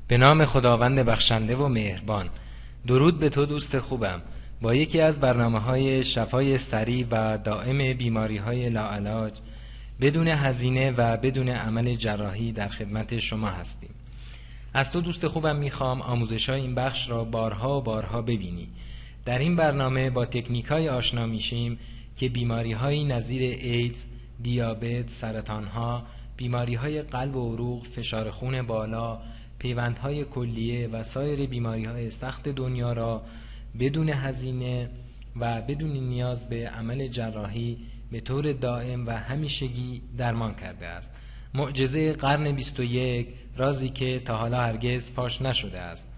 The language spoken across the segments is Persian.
به نام خداوند بخشنده و مهربان. درود به تو دوست خوبم. با یکی از برنامه‌های شفای سریع و دائم بیماری‌های لاعلاج بدون هزینه و بدون عمل جراحی در خدمت شما هستیم. از تو دوست خوبم میخوام آموزش‌های این بخش را بارها و بارها ببینی. در این برنامه با تکنیک‌های آشنا میشیم که بیماری‌هایی نظیر ایدز، دیابت، سرطان‌ها، بیماری‌های قلب و عروق، فشار خون بالا، پیوندهای کلیه و سایر بیماری‌های سخت دنیا را بدون هزینه و بدون نیاز به عمل جراحی به طور دائم و همیشگی درمان کرده است. معجزه قرن 21، رازی که تا حالا هرگز فاش نشده است.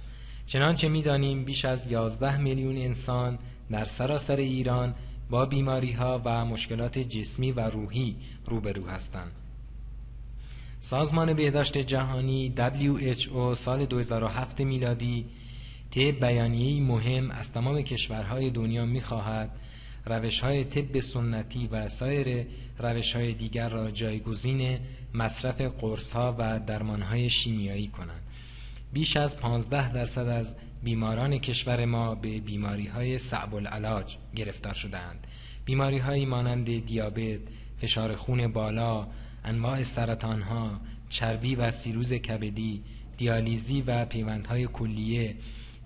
چنانچه می‌دانیم بیش از 11 میلیون انسان در سراسر ایران با بیماری‌ها و مشکلات جسمی و روحی روبرو هستند. سازمان بهداشت جهانی WHO سال 2007 میلادی طی بیانیه‌ای مهم از تمام کشورهای دنیا می‌خواهد روش‌های طب سنتی و سایر روش‌های دیگر را جایگزین مصرف قرص‌ها و درمان‌های شیمیایی کنند. بیش از 15% از بیماران کشور ما به بیماری‌های صعب العلاج گرفتار شده‌اند. بیماری‌هایی مانند دیابت، فشار خون بالا، انواع سرطان‌ها، چربی و سیروز کبدی، دیالیزی و پیوندهای کلیه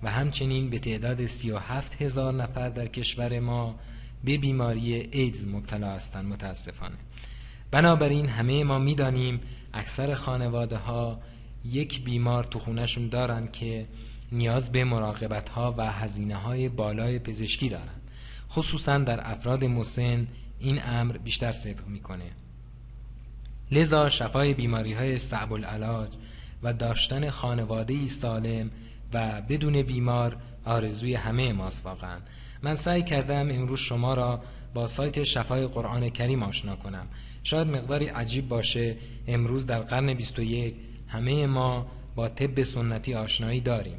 و همچنین به تعداد 37,000 نفر در کشور ما به بیماری ایدز مبتلا هستند متاسفانه. بنابراین همه ما می‌دانیم اکثر خانواده‌ها یک بیمار تو خونه‌شون دارن که نیاز به مراقبت‌ها و هزینه‌های بالای پزشکی دارن. خصوصا در افراد مسن این امر بیشتر صدق می‌کنه. لذا شفای بیماری‌های صعب العلاج و داشتن خانواده‌ای سالم و بدون بیمار آرزوی همه ماست واقعا. من سعی کردم امروز شما را با سایت شفای قرآن کریم آشنا کنم. شاید مقداری عجیب باشه، امروز در قرن 21 همه ما با طب سنتی آشنایی داریم،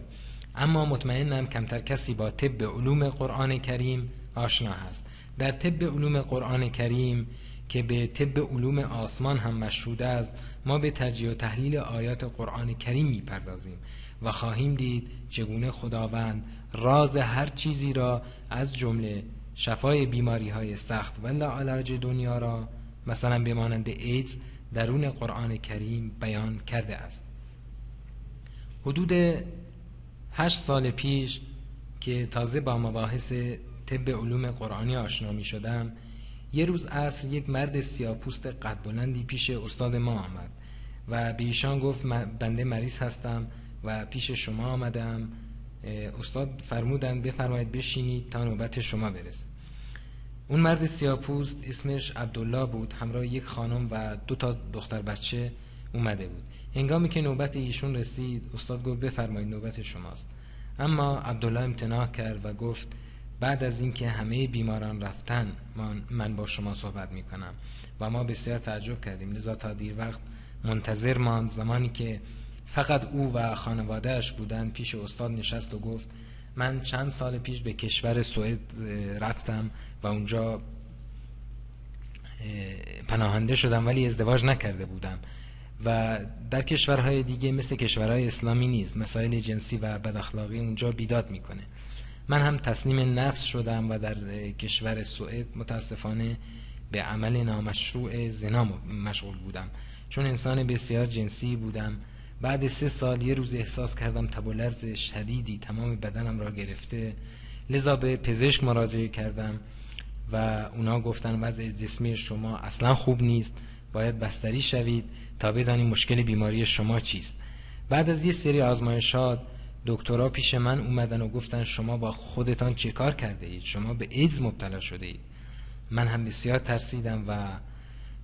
اما مطمئنم کمتر کسی با طب علوم قرآن کریم آشنا هست. در طب علوم قرآن کریم که به طب علوم آسمان هم مشهود است، ما به تجزیه و تحلیل آیات قرآن کریم میپردازیم و خواهیم دید چگونه خداوند راز هر چیزی را از جمله شفای بیماری‌های سخت و لاعلاج دنیا را، مثلا به مانند ایدز، درون قرآن کریم بیان کرده است. حدود 8 سال پیش که تازه با مباحث طب علوم قرآنی آشنا می شدم، یه روز عصر یک مرد سیاه‌پوست قد بلندی پیش استاد ما آمد و به ایشان گفت بنده مریض هستم و پیش شما آمدم. استاد فرمودند بفرمایید بشینید تا نوبت شما برسه. اون مرد سیاه‌پوست اسمش عبدالله بود، همراه یک خانم و 2 دختر بچه اومده بود. هنگامی که نوبت ایشون رسید، استاد گفت بفرمایید نوبت شماست. اما عبدالله امتناع کرد و گفت بعد از اینکه همه بیماران رفتن من با شما صحبت میکنم و ما بسیار تعجب کردیم. لذا تا دیر وقت منتظر ماند. زمانی که فقط او و خانوادهش بودن، پیش استاد نشست و گفت من چند سال پیش به کشور سوئد رفتم و اونجا پناهنده شدم، ولی ازدواج نکرده بودم و در کشورهای دیگه مثل کشورهای اسلامی نیست، مسائل جنسی و بداخلاقی اونجا بیداد میکنه. من هم تسلیم نفس شدم و در کشور سوئد متاسفانه به عمل نامشروع زنا مشغول بودم، چون انسان بسیار جنسی بودم. بعد 3 سال یه روز احساس کردم تب و لرز شدیدی تمام بدنم را گرفته. لذا به پزشک مراجعه کردم و اونا گفتن وضع جسمی شما اصلا خوب نیست، باید بستری شوید تا بدانیم مشکل بیماری شما چیست. بعد از یه سری آزمایشات دکترها پیش من اومدن و گفتن شما با خودتان چه کار کرده اید؟ شما به ایدز مبتلا شده اید. من هم بسیار ترسیدم و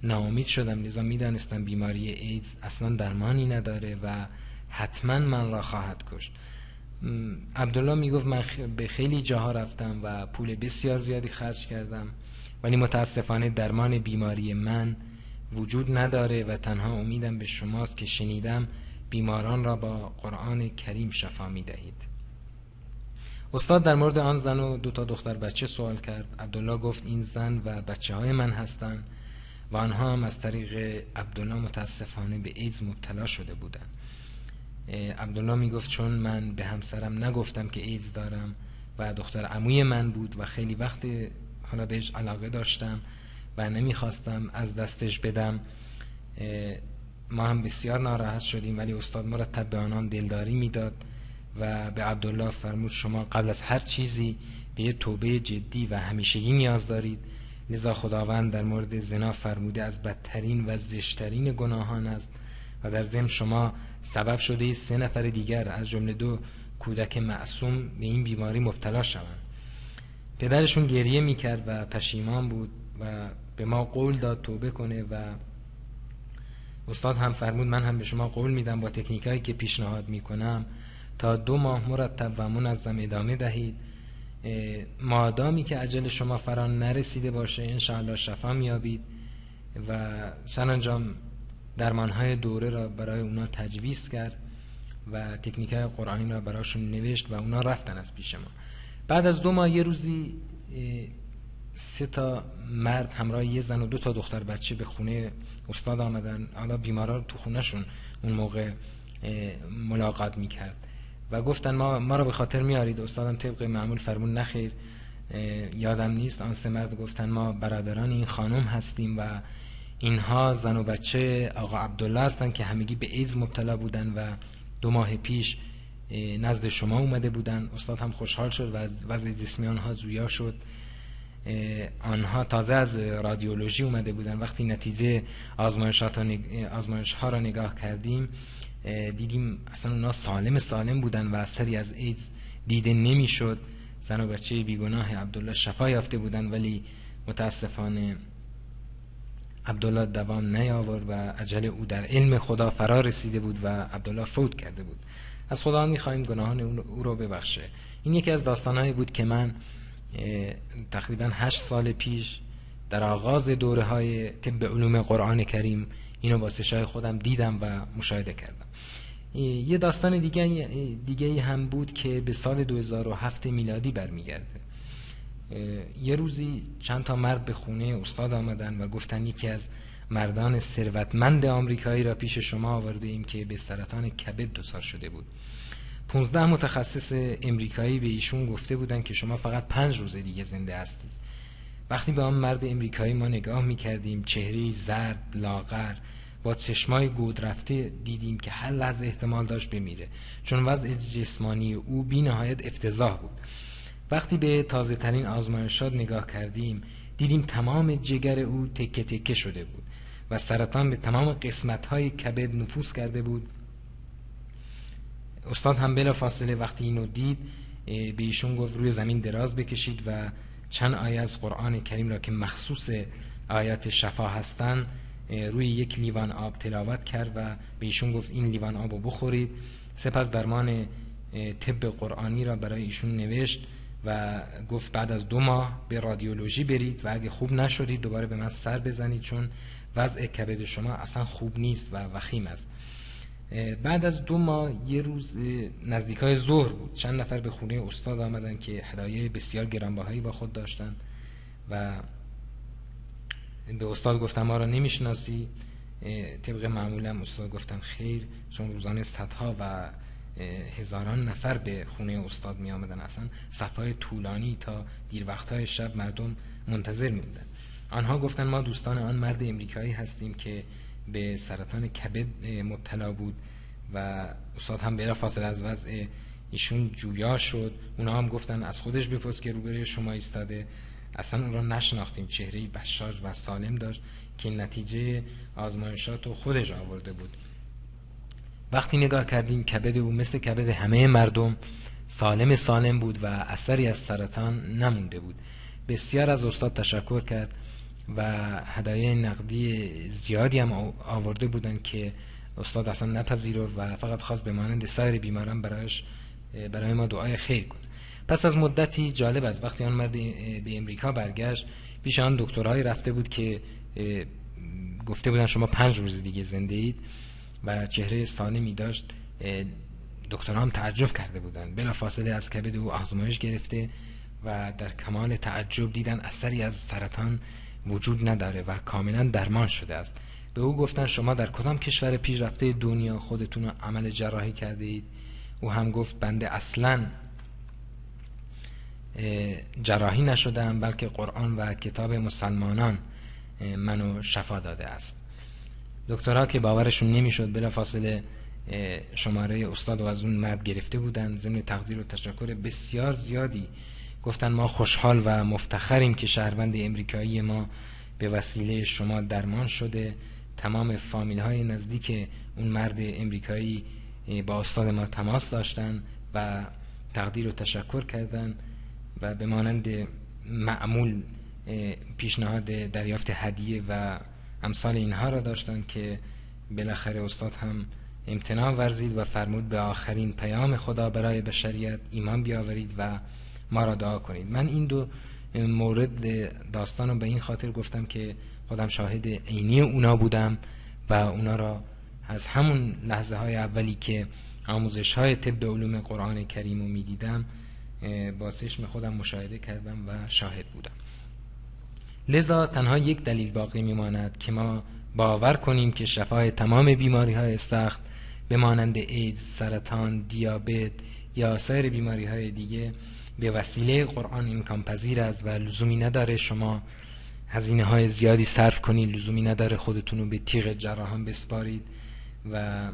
ناامید شدم، لذا میدانستم بیماری ایدز اصلا درمانی نداره و حتما من را خواهد کشت. عبدالله میگفت من به خیلی جاها رفتم و پول بسیار زیادی خرج کردم، ولی متاسفانه درمان بیماری من وجود نداره و تنها امیدم به شماست که شنیدم بیماران را با قرآن کریم شفا می دهید. استاد در مورد آن زن و 2 دختر بچه سوال کرد. عبدالله گفت این زن و بچه های من هستند و آنها هم از طریق عبدالله متاسفانه به ایدز مبتلا شده بودند. عبدالله میگفت چون من به همسرم نگفتم که ایدز دارم و دختر عموی من بود و خیلی وقت حالا بهش علاقه داشتم و نمیخواستم از دستش بدم، ما هم بسیار ناراحت شدیم، ولی استاد مرتب به آنان دلداری میداد و به عبدالله فرمود شما قبل از هر چیزی به یه توبه جدی و همیشگی نیاز دارید، لذا خداوند در مورد زنا فرموده از بدترین و زشترین گناهان است و در ضمن شما سبب شده 3 نفر دیگر از جمله 2 کودک معصوم به این بیماری مبتلا شوند. پدرشون گریه میکرد و پشیمان بود و به ما قول داد توبه کنه و استاد هم فرمود من هم به شما قول میدم با تکنیکایی که پیشنهاد میکنم تا 2 ماه مرتب و منظم ادامه دهید، مادامی که اجل شما فرا نرسیده باشه انشاءالله شفا میابید و سرانجام درمانهای دوره را برای اونا تجویز کرد و تکنیکای قرآنی را براشون نوشت و اونا رفتن از پیش ما. بعد از 2 ماه یه روزی 3 تا مرد همراه یه زن و 2 تا دختر بچه به خونه استاد آمدن. حالا بیمارا رو تو خونهشون اون موقع ملاقات میکرد و گفتن ما رو به خاطر میارید؟ استادم طبق معمول فرمون نخیر یادم نیست. آن 3 مرد گفتن ما برادران این خانم هستیم و اینها زن و بچه آقا عبدالله هستن که همگی به ایدز مبتلا بودن و 2 ماه پیش نزد شما اومده بودن. استاد هم خوشحال شد و از وضع جسمی آنها جویا شد. آنها تازه از رادیولوژی اومده بودن. وقتی نتیجه آزمایش ها را نگاه کردیم دیدیم اصلا اونا سالم بودن و اثری از ایدز دیده نمیشد. زن و بچه بیگناه عبدالله شفا یافته بودن، ولی متاسفانه عبدالله دوام نیاورد و اجل او در علم خدا فرا رسیده بود و عبدالله فوت کرده بود. از خدا می‌خوایم گناهان او را ببخشه. این یکی از داستان‌هایی بود که من تقریباً 8 سال پیش در آغاز دوره‌های طب علوم قرآن کریم اینو با چشای خودم دیدم و مشاهده کردم. یه داستان دیگه هم بود که به سال 2007 میلادی برمیگرده. یه روزی چند تا مرد به خونه استاد آمدن و گفتن یکی از مردان ثروتمند آمریکایی را پیش شما آورده ایم که به سرطان کبد دچار شده بود. 15 متخصص امریکایی به ایشون گفته بودن که شما فقط 5 روز دیگه زنده هستید. وقتی به آن مرد امریکایی ما نگاه می‌کردیم، چهره‌ای زرد لاغر با چشمای گود رفته دیدیم که هر لحظه احتمال داشت بمیره، چون وضع جسمانی او بی نهایت افتضاح بود. وقتی به تازه ترین آزمایشات نگاه کردیم دیدیم تمام جگر او تکه تکه شده بود و سرطان به تمام قسمت‌های کبد نفوذ کرده بود. استاد هم بلا فاصله وقتی اینو دید به ایشون گفت روی زمین دراز بکشید و چند آیه از قرآن کریم را که مخصوص آیات شفا هستن روی یک لیوان آب تلاوت کرد و به ایشون گفت این لیوان آب رو بخورید. سپس درمان طب قرآنی را برای ایشون نوشت و گفت بعد از 2 ماه به رادیولوژی برید و اگه خوب نشدید دوباره به من سر بزنید، چون وضع کبد شما اصلا خوب نیست و وخیم است. بعد از 2 ماه یه روز نزدیکای ظهر بود، چند نفر به خونه استاد آمدن که هدایای بسیار گرانبهایی با خود داشتن و به استاد گفتن ما را نمیشناسی؟ طبق معمولم استاد گفتن خیر، چون روزانه صدها و هزاران نفر به خونه استاد می آمدن، اصلا صفهای طولانی تا دیر وقتهای شب مردم منتظر می بودن. آنها گفتن ما دوستان آن مرد امریکایی هستیم که به سرطان کبد مبتلا بود و استاد هم بلافاصله از وضع ایشون جویا شد. اونا هم گفتن از خودش بپرس که روبروی شما ایستاده. اصلا اون را نشناختیم، چهره‌ای بشاش و سالم داشت که نتیجه آزمایشات رو خودش آورده بود. وقتی نگاه کردیم کبد او مثل کبد همه مردم سالم بود و اثری از سرطان نمونده بود. بسیار از استاد تشکر کرد و هدایای نقدی زیادی هم آورده بودن که استاد اصلا نپذیرفت و فقط خواست به مانند سایر بیماران برای ما دعای خیر کنه. پس از مدتی جالب است وقتی آن مرد به امریکا برگشت، پیش آن دکترهایی رفته بود که گفته بودن شما 5 روز دیگه زنده اید و چهره سالمی داشت. دکترها هم تعجب کرده بودن. بلافاصله از کبد او آزمایش گرفته و در کمال تعجب دیدن اثری از سرطان وجود نداره و کاملا درمان شده است. به او گفتن شما در کدام کشور پیشرفته دنیا خودتون رو عمل جراحی کرده اید؟ او هم گفت بنده اصلاً جراحی نشدم، بلکه قرآن و کتاب مسلمانان منو شفا داده است. دکترها که باورشون نمیشد بلافاصله شماره استاد و از اون مرد گرفته بودن. ضمن تقدیر و تشکر بسیار زیادی گفتن ما خوشحال و مفتخریم که شهروند امریکایی ما به وسیله شما درمان شده. تمام فامیل های نزدیک اون مرد امریکایی با استاد ما تماس داشتن و تقدیر و تشکر کردن و به مانند معمول پیشنهاد دریافت هدیه و امثال اینها را داشتن که بالاخره استاد هم امتناع ورزید و فرمود به آخرین پیام خدا برای بشریت ایمان بیاورید و ما را دعا کنید. من این دو مورد داستان رو به این خاطر گفتم که خودم شاهد عینی اونا بودم و اونا را از همون لحظه های اولی که آموزش های طب علوم قرآن کریم رو می دیدم با چشم خودم مشاهده کردم و شاهد بودم. لذا تنها یک دلیل باقی میماند که ما باور کنیم که شفای تمام بیماری های سخت به مانند ایدز، سرطان، دیابت یا سایر بیماری های دیگه به وسیله قرآن امکان پذیر است و لزومی نداره شما هزینه های زیادی صرف کنید، لزومی نداره خودتون رو به تیغ جراحان بسپارید و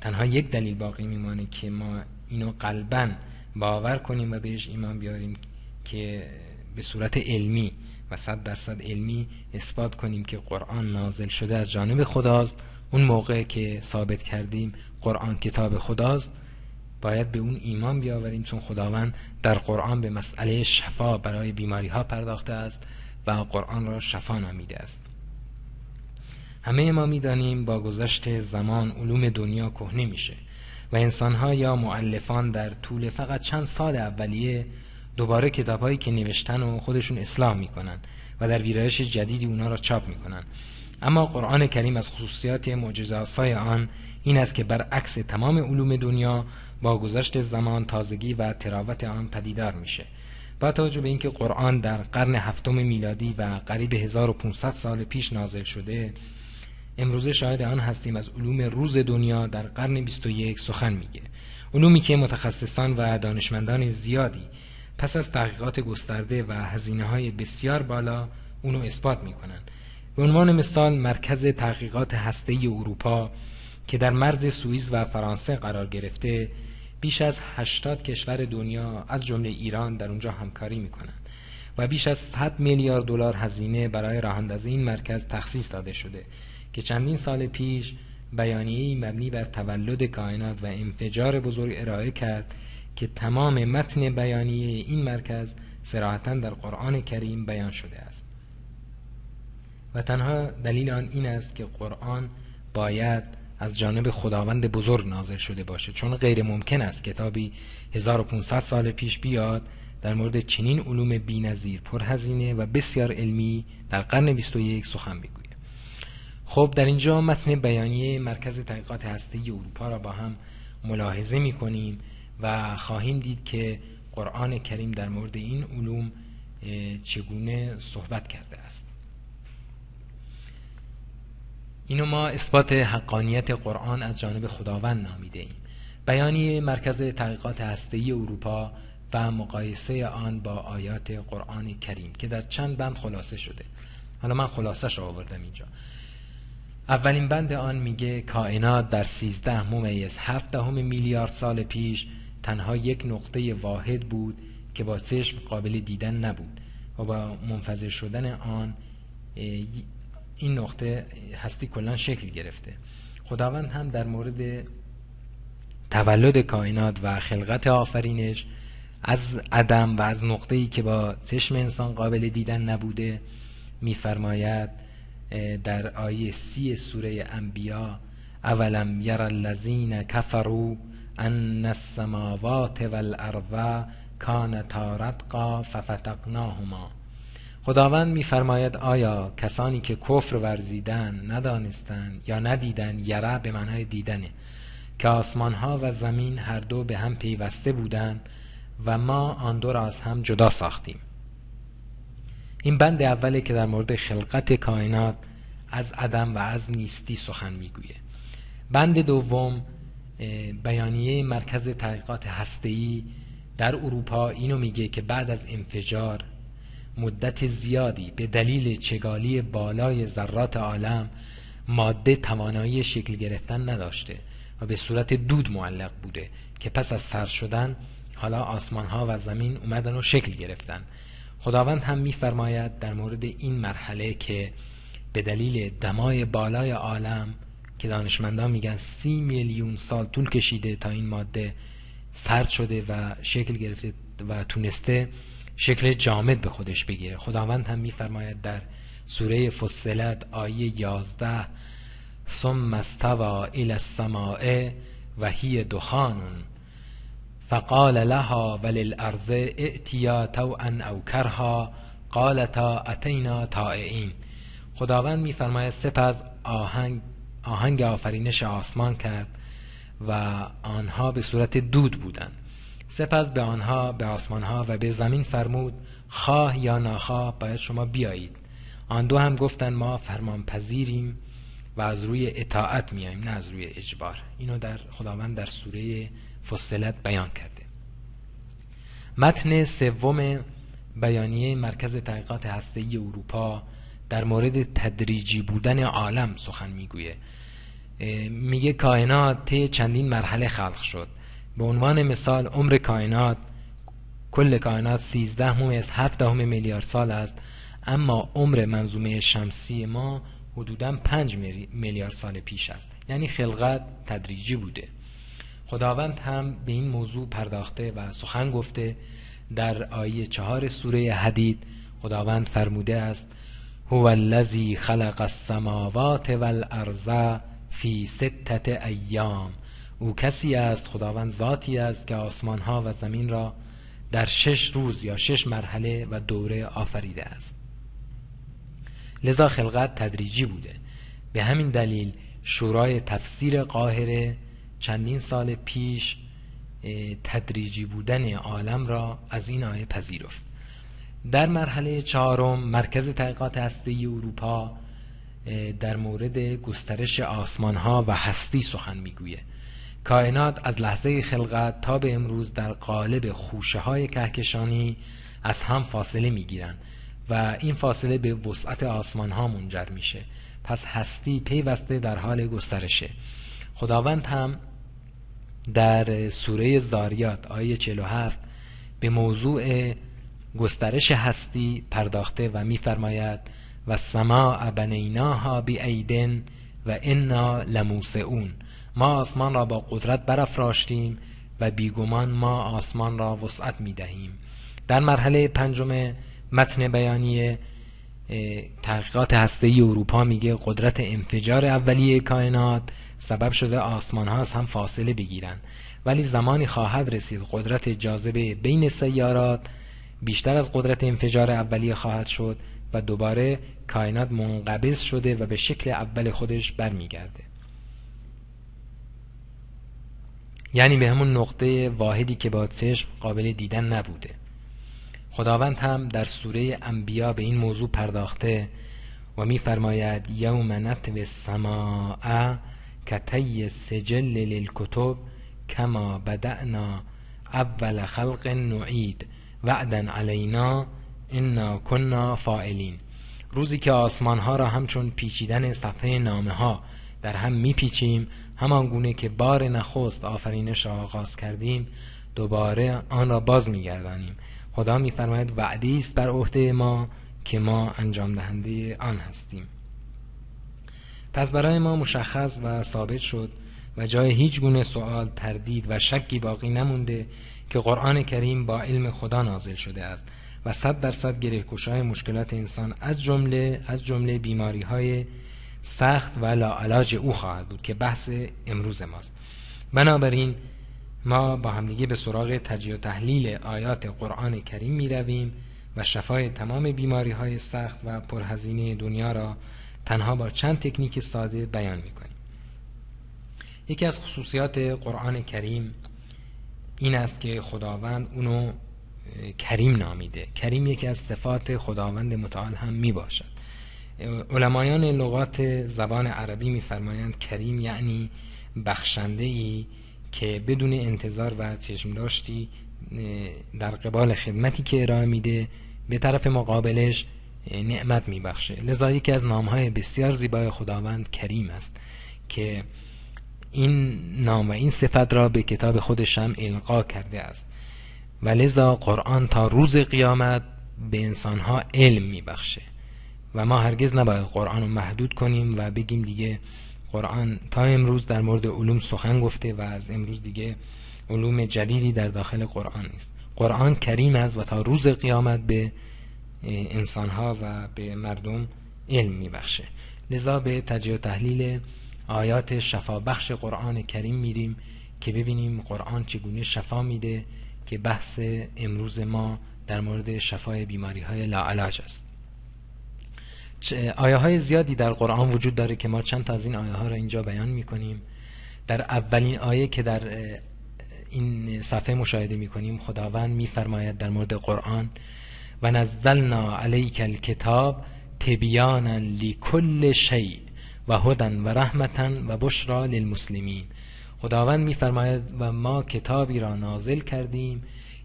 تنها یک دلیل باقی میمانه که ما اینو قلباً باور کنیم و بهش ایمان بیاریم که به صورت علمی و 100% علمی اثبات کنیم که قرآن نازل شده از جانب خداست. اون موقع که ثابت کردیم قرآن کتاب خداست باید به اون ایمان بیاوریم، چون خداوند در قرآن به مسئله شفا برای بیماری ها پرداخته است و قرآن را شفا نامیده است. همه ما میدانیم با گذشت زمان علوم دنیا کهنه میشه و انسان‌ها یا مؤلفان در طول فقط چند سال اولیه دوباره کتاب‌هایی که نوشتن و خودشون اصلاح میکنن و در ویرایش جدیدی اونا را چاپ میکنن. اما قرآن کریم از خصوصیات معجزه‌آسای آن این است که برعکس تمام علوم دنیا با گذشت زمان تازگی و تراوت آن پدیدار میشه. با توجه به اینکه قرآن در قرن هفتم میلادی و قریب 1500 سال پیش نازل شده، امروزه شاهد آن هستیم از علوم روز دنیا در قرن 21 سخن میگه. علومی که متخصصان و دانشمندان زیادی پس از تحقیقات گسترده و هزینه‌های بسیار بالا اونو اثبات میکنن. به عنوان مثال مرکز تحقیقات هسته‌ای اروپا که در مرز سوئیس و فرانسه قرار گرفته بیش از 80 کشور دنیا از جمله ایران در اونجا همکاری میکنن و بیش از 100 میلیارد دلار هزینه برای راه‌اندازی این مرکز تخصیص داده شده که چندین سال پیش بیانیه‌ای مبنی بر تولد کائنات و انفجار بزرگ ارائه کرد که تمام متن بیانیه این مرکز صراحتاً در قرآن کریم بیان شده است و تنها دلیل آن این است که قرآن باید از جانب خداوند بزرگ نازل شده باشه، چون غیر ممکن است کتابی 1500 سال پیش بیاد در مورد چنین علوم بی‌نظیر پرهزینه و بسیار علمی در قرن 21 سخن بگوید. خب در اینجا متن بیانیه مرکز تحقیقات هسته‌ای اروپا را با هم ملاحظه می‌کنیم و خواهیم دید که قرآن کریم در مورد این علوم چگونه صحبت کرده است. اینو ما اثبات حقانیت قرآن از جانب خداوند نامیده ایم. بیانیه مرکز تحقیقات هسته‌ای اروپا و مقایسه آن با آیات قرآن کریم که در چند بند خلاصه شده. حالا من خلاصش رو آوردم اینجا. اولین بند آن میگه کائنات در 13.7 میلیارد سال پیش تنها یک نقطه واحد بود که با چشم قابل دیدن نبود و با منفجر شدن آن این نقطه هستی کلان شکل گرفته. خداوند هم در مورد تولد کائنات و خلقت آفرینش از عدم و از نقطه‌ای که با چشم انسان قابل دیدن نبوده می‌فرماید در آیه 30 سوره انبیا اولم یر الذین کفروا ان السماوات والارض کانتا رتقا ففتقناهما. خداوند می‌فرماید آیا کسانی که کفر ورزیدن ندانستند یا ندیدن، یره به معنای دیدنه، که آسمان‌ها و زمین هر دو به هم پیوسته بودند و ما آن دو را از هم جدا ساختیم. این بند اوله که در مورد خلقت کائنات از عدم و از نیستی سخن میگویه. بند دوم بیانیه مرکز تحقیقات هسته‌ای در اروپا اینو میگه که بعد از انفجار مدت زیادی به دلیل چگالی بالای ذرات عالم ماده توانایی شکل گرفتن نداشته و به صورت دود معلق بوده که پس از سرد شدن حالا آسمان ها و زمین اومدن و شکل گرفتن. خداوند هم میفرماید در مورد این مرحله که به دلیل دمای بالای عالم که دانشمندان میگن 30 میلیون سال طول کشیده تا این ماده سرد شده و شکل گرفته و تونسته شکل جامد به خودش بگیره. خداوند هم میفرماید در سوره فصلت آیه 11 ثم استوى الی السماء و هی دخان فقال لها وللارض ائتیا طوعا او کرها قالتا اتینا طائعین. خداوند میفرماید سپس آهنگ آفرینش آسمان کرد و آنها به صورت دود بودند. سپس به آنها، به آسمانها و به زمین فرمود خواه یا ناخواه باید شما بیایید. آن دو هم گفتند ما فرمان پذیریم و از روی اطاعت میاییم نه از روی اجبار. اینو در خداوند در سوره فصلت بیان کرده. متن سوم بیانیه مرکز تحقیقات هسته‌ای اروپا در مورد تدریجی بودن عالم سخن میگویه. میگه کائنات طی چندین مرحله خلق شد. به عنوان مثال عمر کائنات، کل کائنات 13.7 میلیارد سال است، اما عمر منظومه شمسی ما حدوداً 5 میلیارد سال پیش است. یعنی خلقت تدریجی بوده. خداوند هم به این موضوع پرداخته و سخن گفته. در آیه 4 سوره حدید خداوند فرموده است هو الذی خلق السماوات والارض فی 6 ایام. او کسی است، خداوند ذاتی است که آسمان ها و زمین را در 6 روز یا 6 مرحله و دوره آفریده است. لذا خلقت تدریجی بوده. به همین دلیل شورای تفسیر قاهره چندین سال پیش تدریجی بودن عالم را از این آیه پذیرفت. در مرحله چهارم مرکز تحقیقات هسته‌ای اروپا در مورد گسترش آسمان ها و هستی سخن میگویه. کائنات از لحظه خلقت تا به امروز در قالب خوشه های کهکشانی از هم فاصله میگیرن و این فاصله به وسعت آسمان ها منجر میشه. پس هستی پیوسته در حال گسترشه. خداوند هم در سوره زاریات آیه 47 به موضوع گسترش هستی پرداخته و میفرماید و السماء بنیناها بأید و انا لموسعون. ما آسمان را با قدرت برافراشتیم و بیگمان ما آسمان را وسعت میدهیم. در مرحله پنجم متن بیانیه تحقیقات هسته‌ای اروپا میگه قدرت انفجار اولیه کائنات سبب شده آسمان ها از هم فاصله بگیرن، ولی زمانی خواهد رسید قدرت جاذبه بین سیارات بیشتر از قدرت انفجار اولیه خواهد شد و دوباره کائنات منقبض شده و به شکل اول خودش برمیگرده. یعنی به همون نقطه واحدی که با چشم قابل دیدن نبوده. خداوند هم در سوره انبیا به این موضوع پرداخته و می‌فرماید یوم نطوی السماء کطی السجل للکتب کما بدأنا اول خلق نعید وعدا علینا انا کنا فاعلین. روزی که آسمان ها را همچون پیچیدن صفحه نامه ها در هم میپیچیم، همان گونه که بار نخست آفرینش را آغاز کردیم دوباره آن را باز میگردانیم. خدا میفرماید وعدی است بر عهده ما که ما انجام دهنده آن هستیم. پس برای ما مشخص و ثابت شد و جای هیچ گونه سوال، تردید و شکی باقی نمونده که قرآن کریم با علم خدا نازل شده است و 100% گره‌گشای مشکلات انسان از جمله بیماری‌های سخت و لاعلاج او خواهد بود که بحث امروز ماست. بنابراین ما با همدیگه به سراغ تجزیه و تحلیل آیات قرآن کریم می رویم و شفای تمام بیماری‌های سخت و پرهزینه دنیا را تنها با چند تکنیک ساده بیان می کنیم. یکی از خصوصیات قرآن کریم این است که خداوند اونو کریم نامیده. کریم یکی از صفات خداوند متعال هم می باشد. علمایان لغات زبان عربی می‌فرمایند کریم یعنی بخشنده‌ای که بدون انتظار و چشم داشتی در قبال خدمتی که ارائه میده به طرف مقابلش نعمت میبخشه. لذا یکی از نامهای بسیار زیبای خداوند کریم است که این نام و این صفت را به کتاب خودش هم القا کرده است و لذا قرآن تا روز قیامت به انسانها علم میبخشه و ما هرگز نباید قرآن رو محدود کنیم و بگیم دیگه قرآن تا امروز در مورد علوم سخن گفته و از امروز دیگه علوم جدیدی در داخل قرآن نیست. قرآن کریم است و تا روز قیامت به انسانها و به مردم علم میبخشه. لذا به تجزیه و تحلیل آیات شفا بخش قرآن کریم میریم که ببینیم قرآن چگونه شفا میده که بحث امروز ما در مورد شفای بیماری های لاعلاج است. آیه های زیادی در قرآن وجود داره که ما چند تا از این آیه ها را اینجا بیان میکنیم. در اولین آیه که در این صفحه مشاهده میکنیم خداوند میفرماید در مورد قرآن و نزلنا علیک الکتاب تبیانا لکل شیء و هدی و رحمتا و بشری للمسلمین. خداوند میفرماید و ما کتابی را نازل کردیم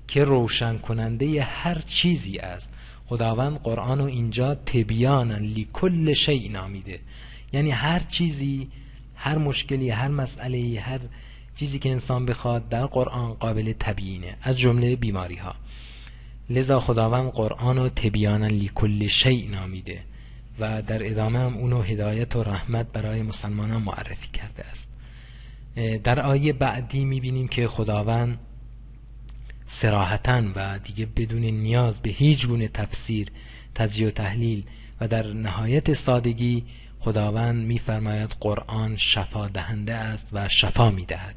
که روشن کننده هر چیزی است. خداوند قرآن رو اینجا تبیانا لکل شیء نامیده، یعنی هر چیزی، هر مشکلی، هر مسئله، هر چیزی که انسان بخواد در قرآن قابل تبیینه، از جمله بیماری ها. لذا خداوند قرآن رو تبیانا لکل شیء نامیده و در ادامه هم اونو هدایت و رحمت برای مسلمانان معرفی کرده است. در آیه بعدی میبینیم که خداوند صراحتاً و دیگه بدون نیاز به هیچ گونه تفسیر، تجزیه و تحلیل و در نهایت سادگی خداوند میفرماید قرآن شفا دهنده است و شفا میدهد.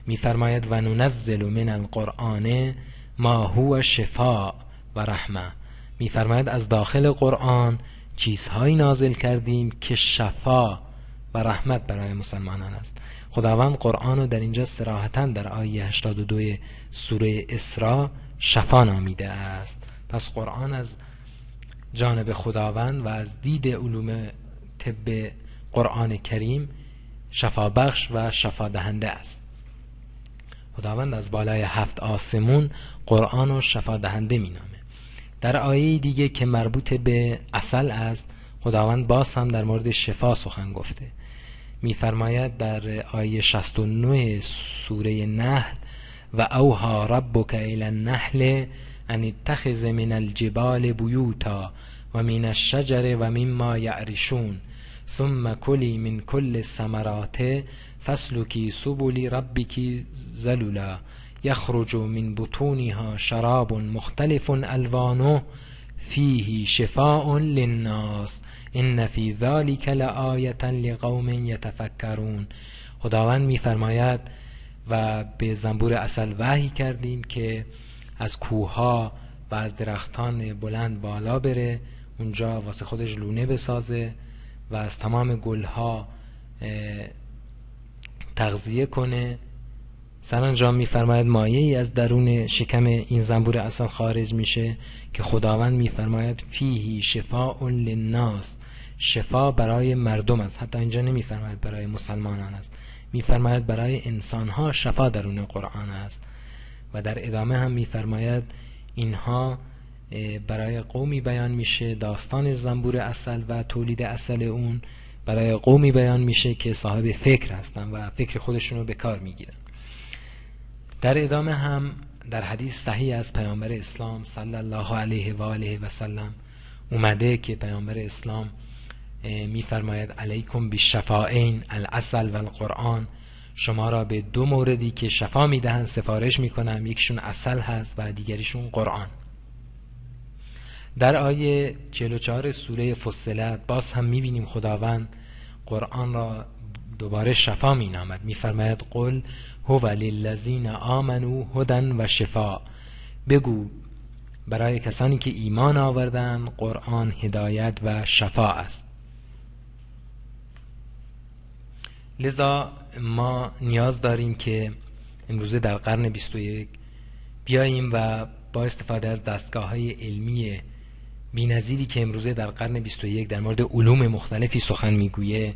میفرماید و ننزل من القرآن ما هو شفاء و رحمه. میفرماید از داخل قرآن چیزهایی نازل کردیم که شفا و رحمت برای مسلمانان است. خداوند قرآن رو در اینجا صراحتاً در آیه 82 سوره اسراء شفا نامیده است. پس قرآن از جانب خداوند و از دید علوم طب قرآن کریم شفا بخش و شفا دهنده است. خداوند از بالای 7 آسمون قرآن رو شفا دهنده می نامه. در آیه دیگه که مربوط به عسل است خداوند باز هم در مورد شفا سخن گفته. میفرماید در آیه 69 سوره نحل و اوحی ربک الی النحل ان اتخذ من الجبال بیوتا و من الشجر و مما یعرشون ثم کلی من کل الثمرات فاسلکی سبل ربک ذللا یخرج من بطونها شراب مختلف الوانه فیه شفاء للناس ان فی ذلک لآیة لقوم یتفکرون. خداوند میفرماید و به زنبور عسل وحی کردیم که از کوهها و از درختان بلند بالا بره، اونجا واسه خودش لونه بسازه و از تمام گلها تغذیه کنه. سرانجام میفرماید مایه ای از درون شکم این زنبور عسل خارج میشه که خداوند میفرماید فیه شفاء للناس، شفا برای مردم است. حتی اینجا نمیفرماید برای مسلمانان است، میفرماید برای انسانها شفا درون قرآن است. و در ادامه هم میفرماید اینها برای قومی بیان میشه، داستان زنبور عسل و تولید عسل اون برای قومی بیان میشه که صاحب فکر هستن و فکر خودشون رو به کار میگیرن. در ادامه هم در حدیث صحیح از پیامبر اسلام صلی الله علیه و آله و سلم اومده که پیامبر اسلام میفرماید علیکم بالشفاءین العسل و القرآن، شما را به 2 موردی که شفا میدهند سفارش میکنم، یکیشون عسل هست و دیگریشون قرآن. در آیه 44 سوره فصلت باز هم میبینیم خداوند قرآن را دوباره شفا مینامد. میفرماید قل هو للذین آمنوا هدی و شفا، بگو برای کسانی که ایمان آوردن قرآن هدایت و شفا است. لذا ما نیاز داریم که امروزه در قرن 21 بیاییم و با استفاده از دستگاه‌های علمی بی‌نظیری که امروزه در قرن 21 در مورد علوم مختلفی سخن میگویه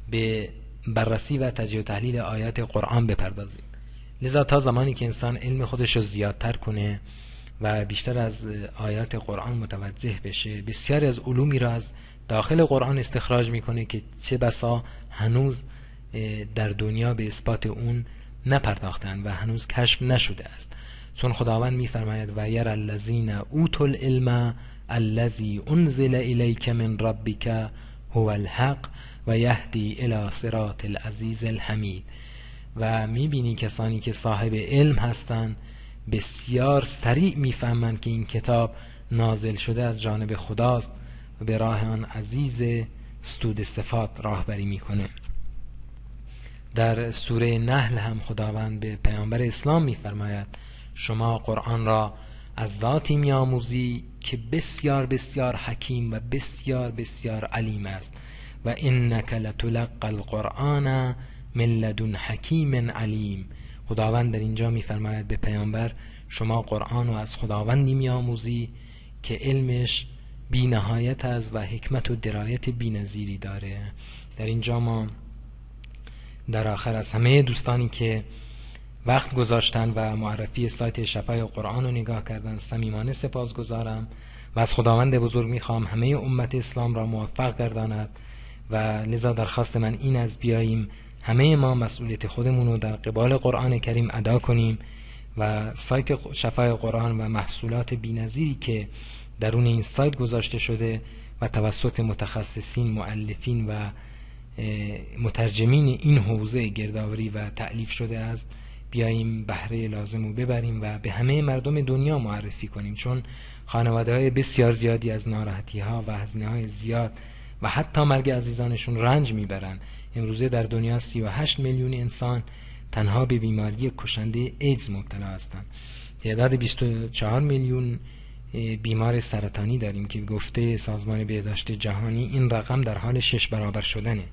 به بررسی و تجزیه و تحلیل آیات قرآن بپردازیم. لذا تا زمانی که انسان علم خودش رو زیادتر کنه و بیشتر از آیات قرآن متوجه بشه، بسیاری از علومی را از داخل قرآن استخراج میکنه که چه بسا هنوز در دنیا به اثبات اون نپرداختن و هنوز کشف نشده است. چون خداوند میفرماید و یر الذین اوتوا العلم الذی انزل الیک من ربک هو الحق و یهدی الی صراط العزیز الحمید. و میبینی کسانی که صاحب علم هستند بسیار سریع میفهمند که این کتاب نازل شده از جانب خداست و به راه آن عزیز ستود صفات راهبری میکنه. در سوره نحل هم خداوند به پیامبر اسلام میفرماید شما قرآن را از ذاتی میآموزی که بسیار بسیار حکیم و بسیار بسیار علیم است و انک لتلقی القرآن من لدن حکیم علیم. خداوند در اینجا میفرماید به پیامبر شما قرآن رو از خداوندی میآموزی که علمش بی نهایت است و حکمت و درایت بی نظیری داره. در اینجا ما در آخر از همه دوستانی که وقت گذاشتن و معرفی سایت شفای قرآن رو نگاه کردن صمیمانه سپاسگزارم و از خداوند بزرگ میخوام همه امت اسلام را موفق گرداند و لذا درخواست من این از بیاییم همه ما مسئولیت خودمون رو در قبال قرآن کریم ادا کنیم و سایت شفای قرآن و محصولات بی‌نظیری که درون این سایت گذاشته شده و توسط متخصصین، مؤلفین و مترجمین این حوزه گردآوری و تألیف شده است بیاییم بهره لازم رو ببریم و به همه مردم دنیا معرفی کنیم، چون خانواده‌های بسیار زیادی از ناراحتی‌ها و هزینه‌های زیاد و حتی مرگ عزیزانشون رنج میبرن. امروزه در دنیا 38 میلیون انسان تنها به بیماری کشنده ایدز مبتلا هستند. تعداد 24 میلیون بیمار سرطانی داریم که گفته سازمان بهداشت جهانی این رقم در حال 6 برابر شدنه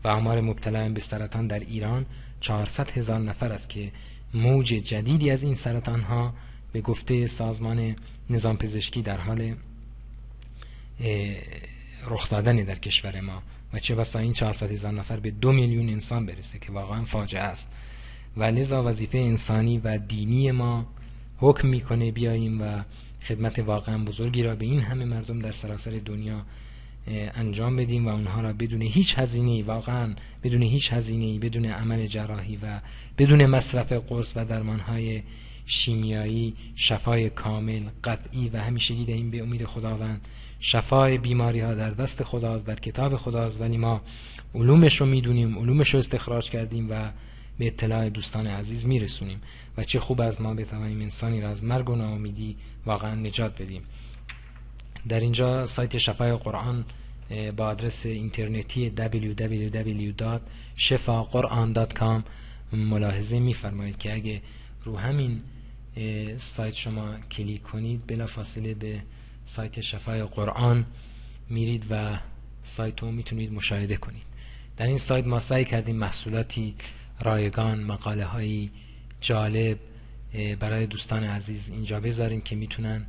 و آمار مبتلا به سرطان در ایران 400,000 نفر است که موج جدیدی از این سرطان ها به گفته سازمان نظام پزشکی در حال رخ دادن در کشور ما و چه بسا این 400,000 نفر به 2 میلیون انسان برسه که واقعا فاجعه است. و لذا وظیفه انسانی و دینی ما حکم میکنه بیاییم و خدمت واقعا بزرگی را به این همه مردم در سراسر دنیا انجام بدیم و اونها را بدون هیچ هزینه‌ای، واقعا بدون هیچ هزینه‌ای، بدون عمل جراحی و بدون مصرف قرص و درمانهای شیمیایی شفای کامل قطعی و همیشگی دهیم به امید خداوند. شفای بیماری ها در دست خداست، در کتاب خداست، ولی ما علومش رو میدونیم، علومش رو استخراج کردیم و به اطلاع دوستان عزیز میرسونیم و چه خوب از ما بتوانیم انسانی را از مرگ و ناامیدی واقعا نجات بدیم. در اینجا سایت شفای قرآن با آدرس اینترنتی www.shafaqur'an.com ملاحظه می‌فرمایید که اگه رو همین سایت شما کلیک کنید بلافاصله به سایت شفای قرآن میرید و سایت رو میتونید مشاهده کنید. در این سایت ما سعی کردیم محصولاتی رایگان، مقاله هایی جالب برای دوستان عزیز اینجا بذاریم که میتونن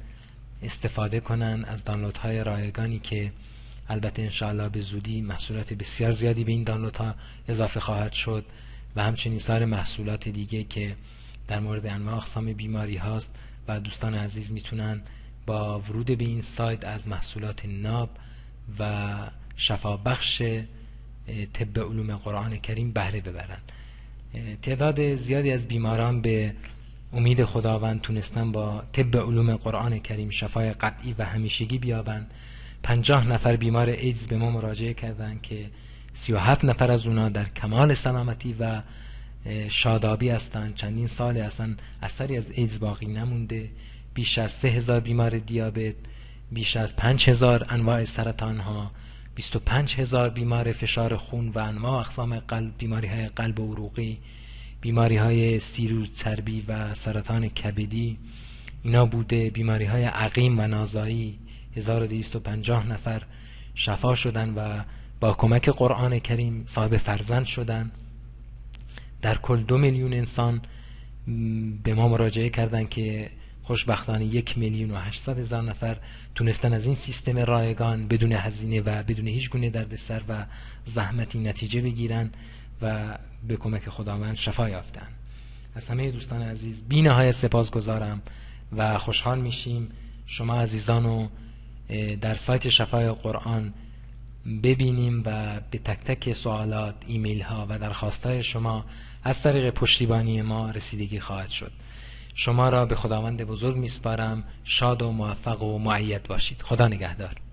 استفاده کنن از دانلودهای رایگانی که البته انشاءالله به زودی محصولات بسیار زیادی به این دانلودها اضافه خواهد شد و همچنین سایر محصولات دیگه که در مورد انواع اقسام بیماری هاست و دوستان عزیز میتونن با ورود به این سایت از محصولات ناب و شفابخش طب علوم قرآن کریم بهره ببرن. تعداد زیادی از بیماران به امید خداوند تونستن با طب علوم قرآن کریم شفای قطعی و همیشگی بیابند. 50 نفر بیمار ایدز به ما مراجعه کردند که 37 نفر از اونا در کمال سلامتی و شادابی هستند. چندین سال اصلا اثری از ایدز باقی نمونده. بیش از 3000 بیمار دیابت، بیش از 5000 انواع سرطان ها، 25000 بیمار فشار خون و انواع اقسام قلب، بیماری های قلب و عروقی، بیماری های سیروس چربی و سرطان کبدی اینا بوده. بیماری های عقیم و نازایی 1250 نفر شفا شدن و با کمک قرآن کریم صاحب فرزند شدن. در کل 2 میلیون انسان به ما مراجعه کردن که خوشبختانه 1,800,000 نفر تونستن از این سیستم رایگان بدون هزینه و بدون هیچ گونه دردسر و زحمتی نتیجه بگیرن و به کمک خداوند شفا یافتن. از همه دوستان عزیز بی‌نهایت سپاسگزارم و خوشحال میشیم شما عزیزانو در سایت شفای قرآن ببینیم و به تک تک سوالات، ایمیل ها و درخواست های شما از طریق پشتیبانی ما رسیدگی خواهد شد. شما را به خداوند بزرگ میسپارم. شاد و موفق و مؤید باشید. خدا نگهدار.